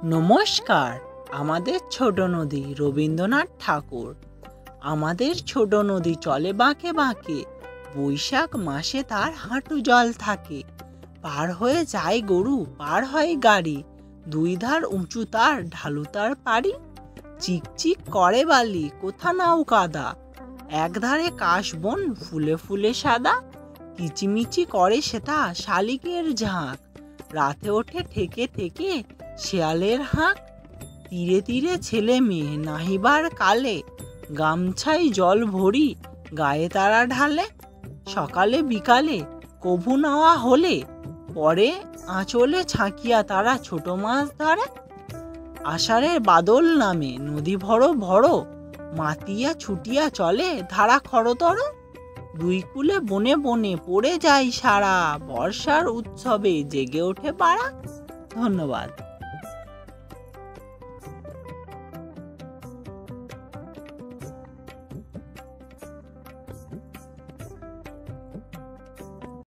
নমস্কার। আমাদের ছোট নদী রবীন্দ্রনাথ ঠাকুর। আমাদের ছোট নদী চলে বাঁকে বাঁকে, বৈশাখ মাসে তার হাঁটু জল থাকে। পার হয়ে যায় গরু, পার হয় গাড়ি, দুই ধার উঁচু তার, ঢালু তার পাড়ি। চিকচিক করে বালি, কোথা নাও কাদা, একধারে কাশবন ফুলে ফুলে সাদা। কিচিমিচি করে সেটা শালিকের ঝাঁক, রাতে ওঠে থেকে থেকে শেয়ালের হাঁক। তীরে তীরে ছেলে মেয়ে নাহিবার কালে, গামছায় জল ভরি গায়ে তারা ঢালে। সকালে বিকালে কভু নেওয়া হলে, পরে আঁচলে ছাঁকিয়া তারা ছোট মাছ ধরে। আষাঢ়ের বাদল নামে নদী ভরো ভরো, মাতিয়া ছুটিয়া চলে ধারা খরতর। দুই কূলে বনে বনে পড়ে যায় সারা, বর্ষার উৎসবে জেগে ওঠে পাড়া। ধন্যবাদ।